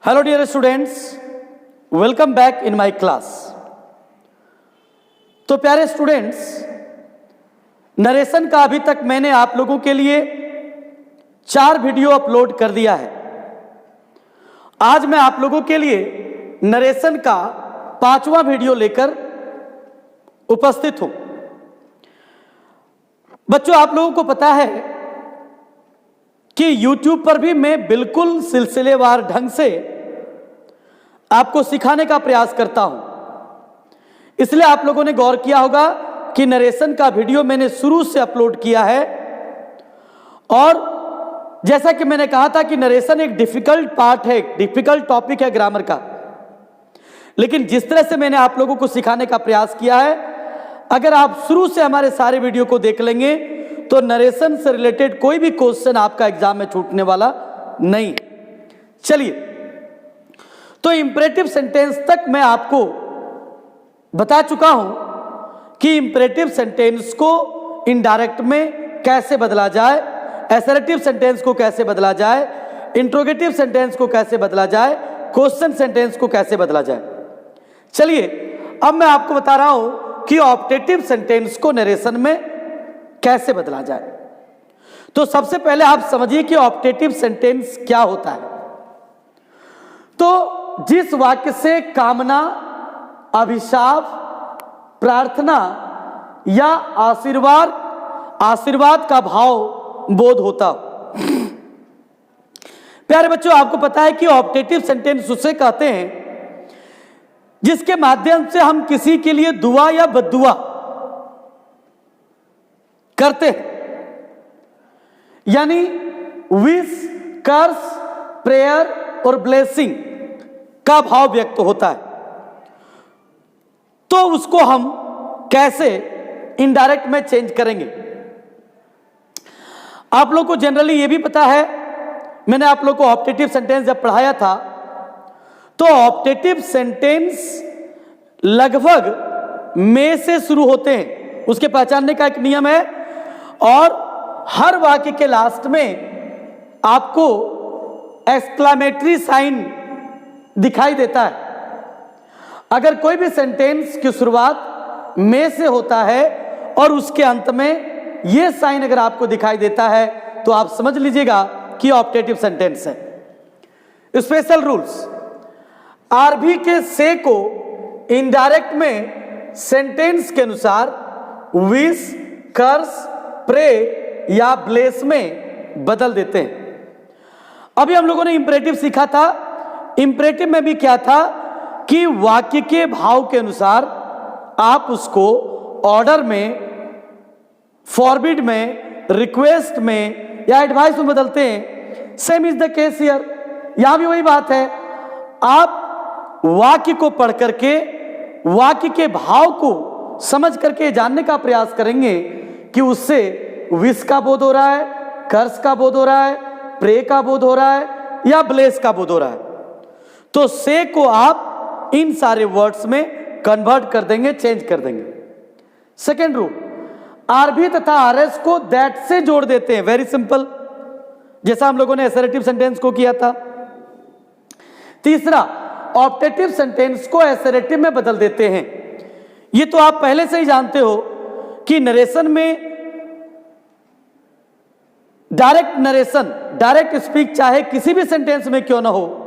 Hello dear students, welcome back in my class. तो प्यारे students, narration का अभी तक मैंने आप लोगों के लिए 4 वीडियो अपलोड कर दिया है। आज मैं आप लोगों के लिए नरेशन का 5वां वीडियो लेकर उपस्थित हूं। बच्चों, आप लोगों को पता है कि YouTube पर भी मैं बिल्कुल सिलसिलेवार ढंग से आपको सिखाने का प्रयास करता हूं। इसलिए आप लोगों ने गौर किया होगा कि नरेशन का वीडियो मैंने शुरू से अपलोड किया है। और जैसा कि मैंने कहा था कि नरेशन एक डिफिकल्ट पार्ट है, डिफिकल्ट टॉपिक है ग्रामर का, लेकिन जिस तरह से मैंने आप लोगों को सिखाने का प्रयास किया है, अगर आप शुरू से हमारे सारे वीडियो को देख लेंगे तो नरेशन से रिलेटेड कोई भी क्वेश्चन आपका एग्जाम में छूटने वाला नहीं। चलिए, तो इंपरेटिव सेंटेंस तक मैं आपको बता चुका हूं कि इंपरेटिव सेंटेंस को इनडायरेक्ट में कैसे बदला जाए, असर्टिव सेंटेंस को कैसे बदला जाए, इंट्रोगेटिव सेंटेंस को कैसे बदला जाए, क्वेश्चन सेंटेंस को कैसे बदला जाए। चलिए, अब मैं आपको बता रहा हूं कि ऑप्टेटिव सेंटेंस को नरेशन में कैसे बदला जाए। तो सबसे पहले आप समझिए कि ऑप्टेटिव सेंटेंस क्या होता है। तो जिस वाक्य से कामना, अभिशाप, प्रार्थना या आशीर्वाद का भाव बोध होता हो। प्यारे बच्चों, आपको पता है कि ऑप्टेटिव सेंटेंस उसे कहते हैं जिसके माध्यम से हम किसी के लिए दुआ या बद्दुआ करते हैं, यानी विश, कर्स, प्रेयर और ब्लेसिंग का भाव व्यक्त होता है। तो उसको हम कैसे इनडायरेक्ट में चेंज करेंगे। आप लोग को जनरली यह भी पता है, मैंने आप लोग को ऑप्टेटिव सेंटेंस जब पढ़ाया था तो ऑप्टेटिव सेंटेंस लगभग में से शुरू होते हैं, उसके पहचानने का एक नियम है। और हर वाक्य के लास्ट में आपको एक्सक्लेमेटरी साइन दिखाई देता है। अगर कोई भी सेंटेंस की शुरुआत में से होता है और उसके अंत में यह साइन अगर आपको दिखाई देता है तो आप समझ लीजिएगा कि ऑप्टेटिव सेंटेंस है। स्पेशल रूल्स, आरबी के से को इनडायरेक्ट में सेंटेंस के अनुसार विश, कर्स, प्रे या ब्लेस में बदल देते हैं। अभी हम लोगों ने इंपरेटिव सीखा था। इंपरेटिव में भी क्या था कि वाक्य के भाव के अनुसार आप उसको ऑर्डर में, फॉरबिड में, रिक्वेस्ट में या एडवाइस में बदलते हैं। Same is the case here, यहां भी वही बात है। आप वाक्य को पढ़ करके वाक्य के भाव को समझ करके जानने का प्रयास करेंगे कि उससे विश का बोध हो रहा है, कर्स का बोध हो रहा है, प्रे का बोध हो रहा है या ब्लेस का बोध हो रहा है। तो से को आप इन सारे वर्ड्स में कन्वर्ट कर देंगे, चेंज कर देंगे। सेकेंड रूल, आरबी तथा आरएस को दैट से जोड़ देते हैं। वेरी सिंपल, जैसा हम लोगों ने असर्टिव सेंटेंस को किया था। तीसरा, ऑप्टेटिव सेंटेंस को असर्टिव में बदल देते हैं। ये तो आप पहले से ही जानते हो कि नरेशन में डायरेक्ट नरेशन, डायरेक्ट स्पीच चाहे किसी भी सेंटेंस में क्यों ना हो,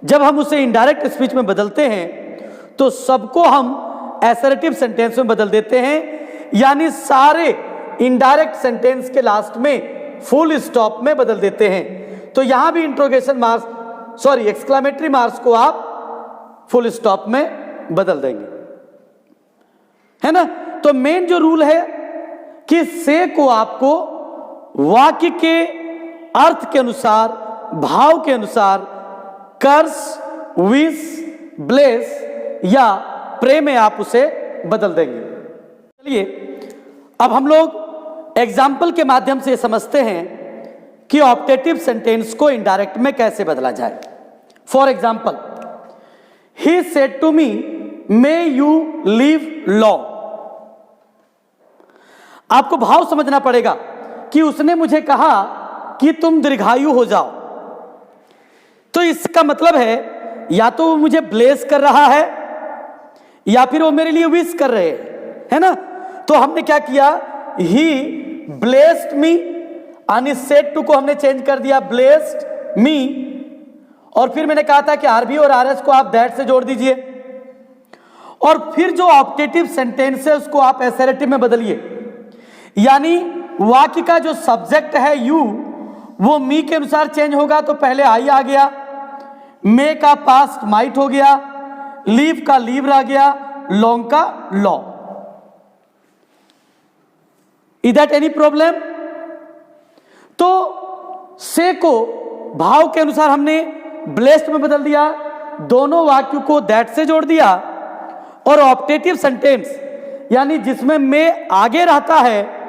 जब हम उसे इनडायरेक्ट स्पीच में बदलते हैं तो सबको हम असर्टिव सेंटेंस में बदल देते हैं, यानी सारे इनडायरेक्ट सेंटेंस के लास्ट में फुल स्टॉप में बदल देते हैं। तो यहां भी इंट्रोगेशन मार्क्स, एक्सक्लेमेटरी मार्क्स को आप फुल स्टॉप में बदल देंगे, है ना। तो मेन जो रूल है कि से को आपको वाक्य के अर्थ के अनुसार, भाव के अनुसार कर्स, विश, ब्लेस या प्रे में आप उसे बदल देंगे। चलिए, अब हम लोग एग्जाम्पल के माध्यम से समझते हैं कि ऑप्टेटिव सेंटेंस को इनडायरेक्ट में कैसे बदला जाए। For example, he said to me may you live long. आपको भाव समझना पड़ेगा कि उसने मुझे कहा कि तुम दीर्घायु हो जाओ। तो इसका मतलब है या तो वो मुझे ब्लेस कर रहा है या फिर वो मेरे लिए विश कर रहे हैं, है ना। तो हमने क्या किया, ही ब्लेस्ड मी, यानी सेड टू को हमने चेंज कर दिया ब्लेस्ड मी, और फिर मैंने कहा था कि आरबी और आरएस को आप दैट से जोड़ दीजिए, और फिर जो ऑप्टेटिव सेंटेंस है उसको आप एसेरेटिव में बदलिए, यानी वाक्य का जो सब्जेक्ट है यू वो मी के अनुसार चेंज होगा। तो पहले आई आ गया, मे का पास्ट माइट हो गया, लीव का लीव रह गया, लॉन्ग का law. Is that any problem? तो से को भाव के अनुसार हमने ब्लेस्ड में बदल दिया, दोनों वाक्यों को दैट से जोड़ दिया, और ऑप्टेटिव सेंटेंस यानी जिसमें में आगे रहता है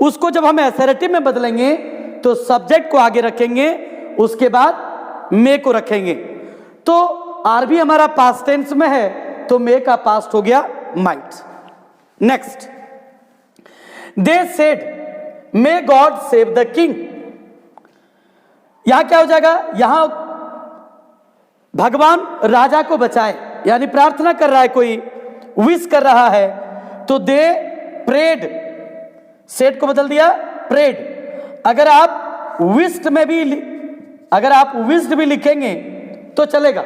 उसको जब हम एसेरेटिव में बदलेंगे तो सब्जेक्ट को आगे रखेंगे, उसके बाद मे को रखेंगे। तो आरबी हमारा पास्ट टेंस में है तो मे का पास्ट हो गया might. Next, they said may God save the king. यहां क्या हो जाएगा, यहां भगवान राजा को बचाए, यानी प्रार्थना कर रहा है, कोई विश कर रहा है, तो दे प्रेड, सेड को बदल दिया प्रेड। अगर आप विश्ड में भी, अगर आप विश्ड भी लिखेंगे तो चलेगा,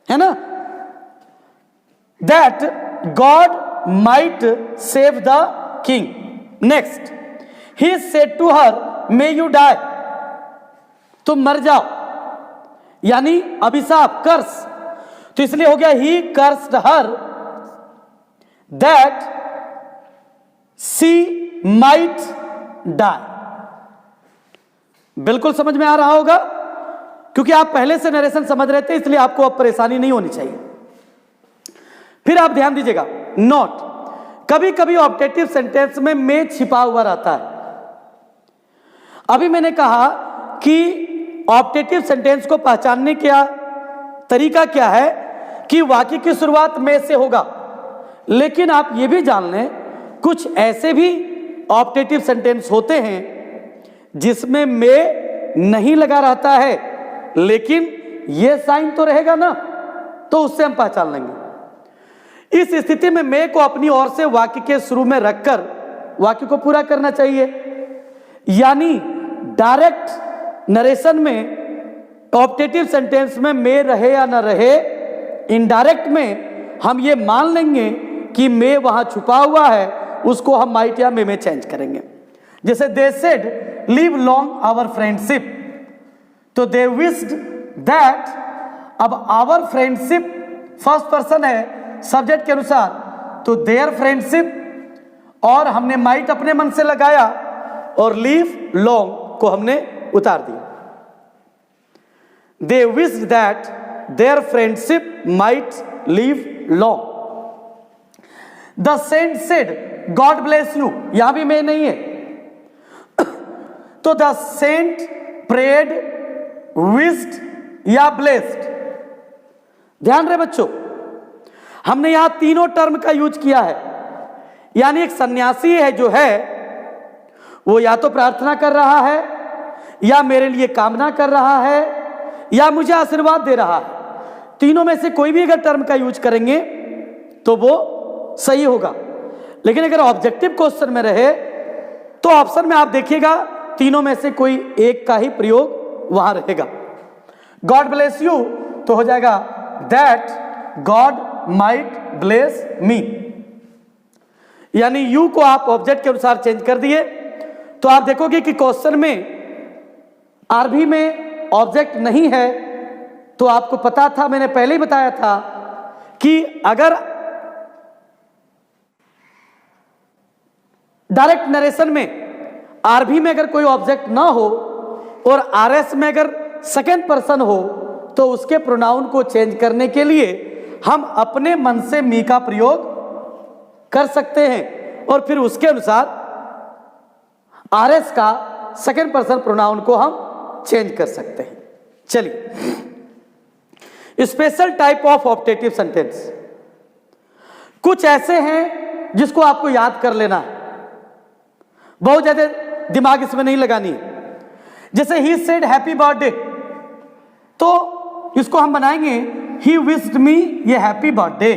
है ना। That God might save the king. Next, he said to her may you die, तुम मर जाओ, यानी अभिशाप, कर्स। तो इसलिए हो गया ही cursed her that she might die. बिल्कुल समझ में आ रहा होगा, क्योंकि आप पहले से नरेशन समझ रहे थे, इसलिए आपको अब परेशानी नहीं होनी चाहिए। फिर आप ध्यान दीजिएगा, नोट, कभी कभी ऑप्टेटिव सेंटेंस में मे छिपा हुआ रहता है। अभी मैंने कहा कि ऑप्टेटिव सेंटेंस को पहचानने का तरीका क्या है कि वाक्य की शुरुआत में से होगा, लेकिन आप यह भी जान लें कुछ ऐसे भी ऑप्टेटिव सेंटेंस होते हैं जिसमें में नहीं लगा रहता है, लेकिन यह साइन तो रहेगा ना, तो उससे हम पहचान लेंगे। इस स्थिति में में को अपनी ओर से वाक्य के शुरू में रखकर वाक्य को पूरा करना चाहिए, यानी डायरेक्ट नरेशन में ऑप्टेटिव सेंटेंस में में रहे या ना रहे, इनडायरेक्ट में हम ये मान लेंगे कि में वहां छुपा हुआ है, उसको हम माइट या में चेंज करेंगे। जैसे they said live long our friendship, तो दे विश्ड दैट, अब आवर फ्रेंडशिप फर्स्ट पर्सन है सब्जेक्ट के अनुसार, तो देयर फ्रेंडशिप, और हमने माइट अपने मन से लगाया और लिव लॉन्ग को हमने उतार दिया। They wished that their friendship might live long. The saint said God bless you, यहां भी मैं नहीं है, तो द सेंट प्रेड, विश्ड या ब्लेस्ड। ध्यान रहे बच्चों, हमने यहां तीनों टर्म का यूज किया है, यानी एक सन्यासी है जो है वो या तो प्रार्थना कर रहा है, या मेरे लिए कामना कर रहा है, या मुझे आशीर्वाद दे रहा है। तीनों में से कोई भी अगर टर्म का यूज करेंगे तो वो सही होगा। लेकिन अगर ऑब्जेक्टिव क्वेश्चन में रहे तो ऑप्शन में आप देखिएगा तीनों में से कोई एक का ही प्रयोग वहां रहेगा। गॉड ब्लेस यू तो हो जाएगा that God might bless me, यानी यू को आप ऑब्जेक्ट के अनुसार चेंज कर दिए। तो आप देखोगे कि क्वेश्चन में आरबी में ऑब्जेक्ट नहीं है, तो आपको पता था, मैंने पहले ही बताया था कि अगर डायरेक्ट नरेशन में आरबी में अगर कोई ऑब्जेक्ट ना हो और आरएस में अगर सेकंड पर्सन हो, तो उसके प्रोनाउन को चेंज करने के लिए हम अपने मन से मी का प्रयोग कर सकते हैं, और फिर उसके अनुसार आरएस का सेकंड पर्सन प्रोनाउन को हम चेंज कर सकते हैं। चलिए, special type of optative sentence कुछ ऐसे हैं जिसको आपको याद कर लेना है, बहुत ज्यादा दिमाग इसमें नहीं लगानी है। जैसे ही सेड हैप्पी बर्थडे, तो इसको हम बनाएंगे ही विश्ड मी ये happy birthday.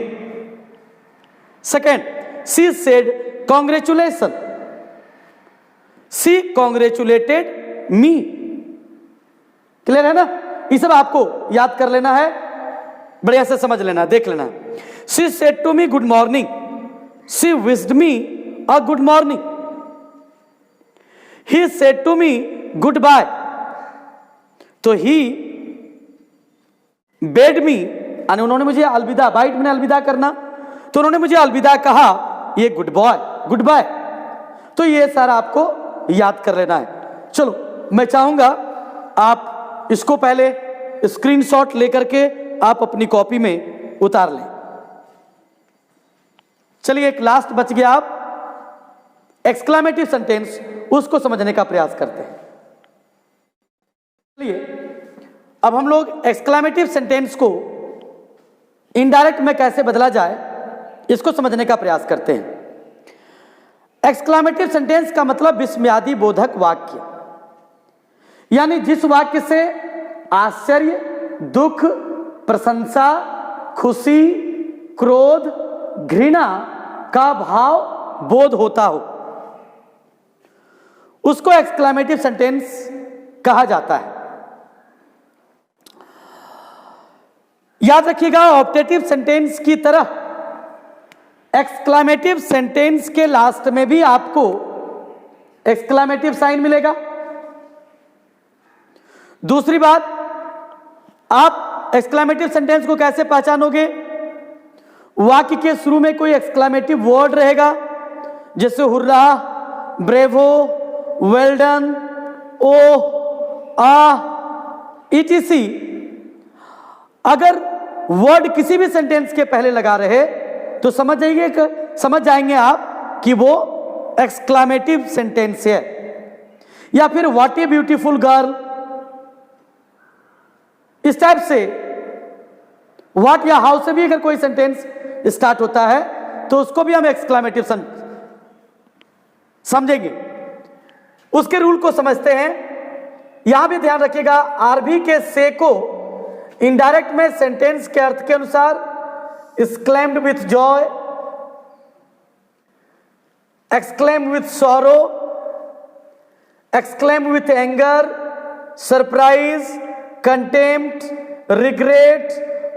Second, she said congratulation, she congratulated me. Clear है ना? ये सब आपको याद कर लेना है, बढ़िया से समझ लेना, देख लेना। She said to me good morning, she wished me a good morning. He said to me good bye, तो ही बेड मी, यानी उन्होंने मुझे अलविदा, बाइट मैंने अलविदा करना, तो उन्होंने मुझे अलविदा कहा, ये गुड बॉय, गुड बाय। तो ये सारा आपको याद कर लेना है। चलो मैं चाहूंगा आप इसको पहले स्क्रीनशॉट लेकर के आप अपनी कॉपी में उतार लें। चलिए एक लास्ट बच गया, आप एक्सक्लामेटिव सेंटेंस, उसको समझने का प्रयास करते हैं। चलिए अब हम लोग एक्सक्लामेटिव सेंटेंस को इनडायरेक्ट में कैसे बदला जाए इसको समझने का प्रयास करते हैं। एक्सक्लामेटिव सेंटेंस का मतलब विस्मयादि बोधक वाक्य, यानी जिस वाक्य से आश्चर्य, दुख, प्रशंसा, खुशी, क्रोध, घृणा का भाव बोध होता हो, उसको एक्सक्लामेटिव सेंटेंस कहा जाता है। याद रखिएगा, ऑप्टेटिव सेंटेंस की तरह एक्सक्लामेटिव सेंटेंस के लास्ट में भी आपको एक्सक्लामेटिव साइन मिलेगा। दूसरी बात, आप एक्सक्लामेटिव सेंटेंस को कैसे पहचानोगे? वाक्य के शुरू में कोई एक्सक्लामेटिव वर्ड रहेगा, जैसे हुर्रा, ब्रेवो, वेल डन, ओ, आ, ईटीसी। अगर वर्ड किसी भी सेंटेंस के पहले लगा रहे तो समझ जाएंगे आप कि वो एक्सक्लामेटिव सेंटेंस है। या फिर व्हाट ए ब्यूटीफुल गर्ल, इस टाइप से व्हाट या हाउ से भी अगर कोई सेंटेंस स्टार्ट होता है तो उसको भी हम एक्सक्लामेटिव समझेंगे। उसके रूल को समझते हैं। यहां भी ध्यान रखिएगा, आरबी के से को इनडायरेक्ट में सेंटेंस के अर्थ के अनुसार exclaimed with Joy, exclaim with sorrow, exclaim with anger, surprise, contempt, regret,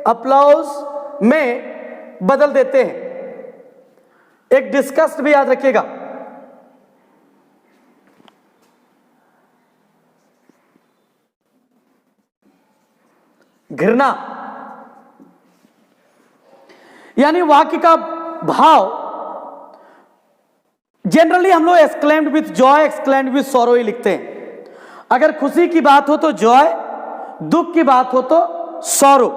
applause में बदल देते हैं। एक डिस्कस्ड भी याद रखिएगा। घृणा, यानी वाक्य का भाव जनरली हम लोग exclaimed with joy, exclaimed with sorrow ही लिखते हैं। अगर खुशी की बात हो तो जॉय, दुख की बात हो तो सॉरो,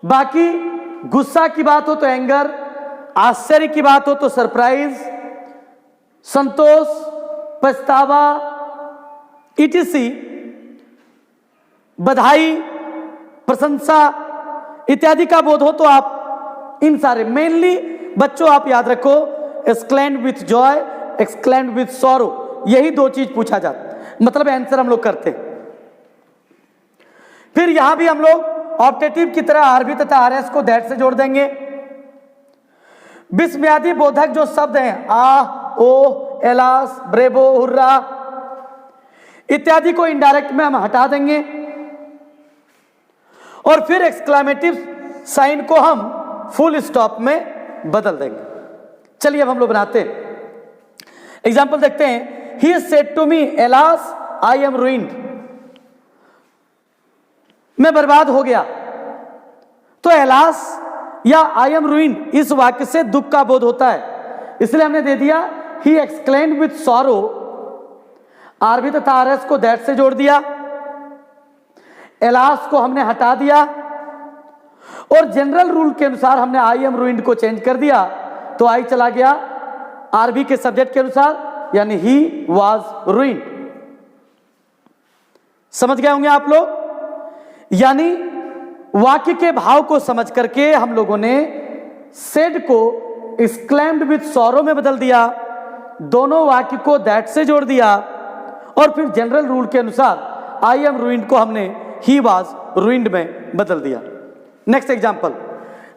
बाकी गुस्सा की बात हो तो एंगर, आश्चर्य की बात हो तो सरप्राइज, संतोष, पछतावा, ईटीसी, बधाई, प्रशंसा इत्यादि का बोध हो तो आप इन सारे, मेनली बच्चों आप याद रखो, exclaimed with joy, exclaimed with sorrow, यही दो चीज पूछा जाता, मतलब आंसर हम लोग करते हैं। फिर यहां भी हम लोग ऑप्टेटिव की तरह आरबी तथा आरएस को दैट से जोड़ देंगे। विस्मयादि बोधक जो शब्द हैं आ, ओ, एलास, ब्रेवो, हुर्रा इत्यादि को इनडायरेक्ट में हम हटा देंगे और फिर एक्सक्लामेटिव साइन को हम फुल स्टॉप में बदल देंगे। चलिए अब हम लोग बनाते हैं। एग्जाम्पल देखते हैं। He said to me alas I am ruined, मैं बर्बाद हो गया। तो एलास या आई एम रूइंड इस वाक्य से दुख का बोध होता है, इसलिए हमने दे दिया he exclaimed with sorrow, RB तथा आरएस को दैट से जोड़ दिया, एलास को हमने हटा दिया और जनरल रूल के अनुसार हमने आई एम रूइंड को चेंज कर दिया, तो आई चला गया आरबी के सब्जेक्ट के अनुसार, यानी ही वाज रूइंड। समझ गए होंगे आप लोग? यानी वाक्य के भाव को समझ करके हम लोगों ने सेड को एक्सक्लेम्ड विथ सॉरो में बदल दिया, दोनों वाक्य को दैट से जोड़ दिया और फिर जनरल रूल के अनुसार आई एम रूइंड को हमने ही वॉज ruined में बदल दिया। Next example,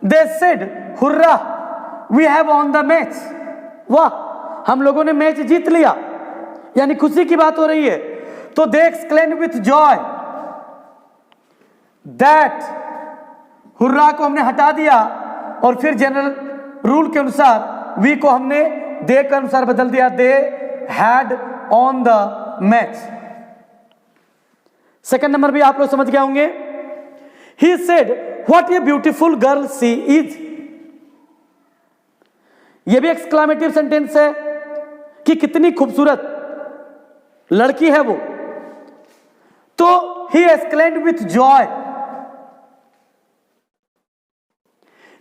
they said hurrah we have won the match, वाह हम लोगों ने मैच जीत लिया, यानी खुशी की बात हो रही है। तो they exclaim with joy that, hurrah को हमने हटा दिया और फिर जनरल रूल के अनुसार वी को हमने दे के अनुसार बदल दिया, they had on the match. Second number भी आप लोग समझ गए होंगे, he said what a beautiful girl she is, यह भी एक्सक्लामेटिव सेंटेंस है कि कितनी खूबसूरत लड़की है वो। तो ही एक्सक्लेम्ड विथ जॉय,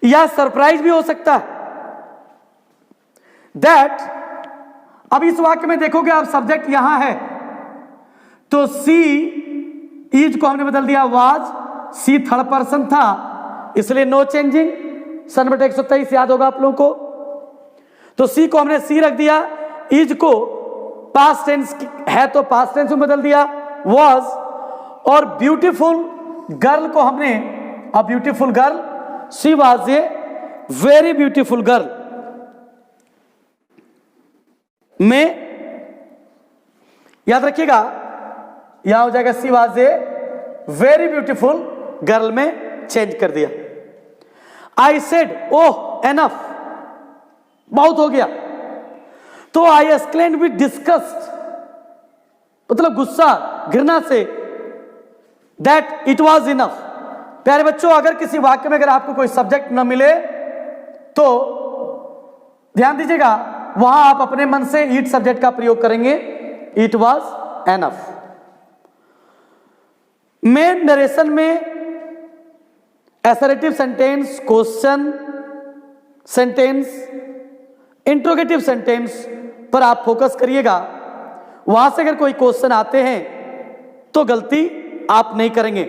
या सरप्राइज भी हो सकता है दैट। अब इस वाक्य में देखोगे आप, सब्जेक्ट यहां है तो सी इज को हमने बदल दिया वाज, सी थर्ड पर्सन था इसलिए नो चेंजिंग, सन बटे 123 याद होगा आप लोगों को। तो सी को हमने सी रख दिया, इज को पास्ट टेंस है तो पास्ट टेंस में बदल दिया वाज, और ब्यूटीफुल गर्ल को हमने, a beautiful girl, she was a very beautiful girl में याद रखिएगा, यहां हो जाएगा she was a very beautiful girl में चेंज कर दिया। आई सेड ओह एनफ, बहुत हो गया, तो आई एक्सक्लेम्ड विथ डिस्गस्ट, मतलब गुस्सा घृणा से, दैट इट वाज इनफ। प्यारे बच्चों, अगर किसी वाक्य में अगर आपको कोई सब्जेक्ट न मिले तो ध्यान दीजिएगा, वहां आप अपने मन से इट सब्जेक्ट का प्रयोग करेंगे, it was enough. Main narration में assertive sentence, question sentence, interrogative sentence पर आप फोकस करिएगा। वहां से अगर कोई क्वेश्चन आते हैं तो गलती आप नहीं करेंगे।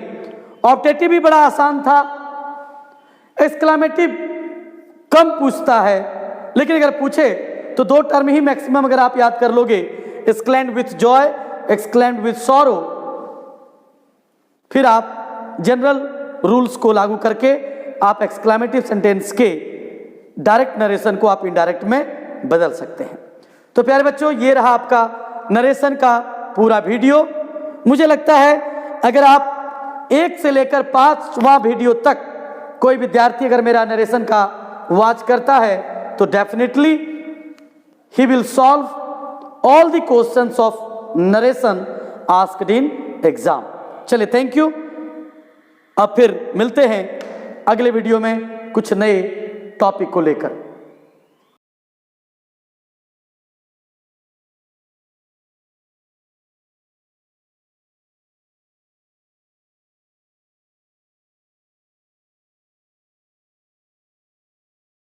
ऑब्जेक्टिव भी बड़ा आसान था, एक्सक्लामेटिव कम पूछता है, लेकिन अगर पूछे तो दो टर्म ही मैक्सिमम अगर आप याद कर लोगे, exclaimed with joy, exclaimed with sorrow, फिर आप जनरल रूल्स को लागू करके आप एक्सक्लामेटिव सेंटेंस के डायरेक्ट नरेशन को आप इनडायरेक्ट में बदल सकते हैं। तो प्यारे बच्चों, ये रहा आपका नरेशन का पूरा वीडियो। मुझे लगता है अगर आप 1 से लेकर 5वां वीडियो तक कोई विद्यार्थी अगर मेरा नरेशन का वॉच करता है तो definitely he will solve all the questions of narration asked in exam. चलिए, थैंक यू। अब फिर मिलते हैं अगले वीडियो में कुछ नए टॉपिक को लेकर।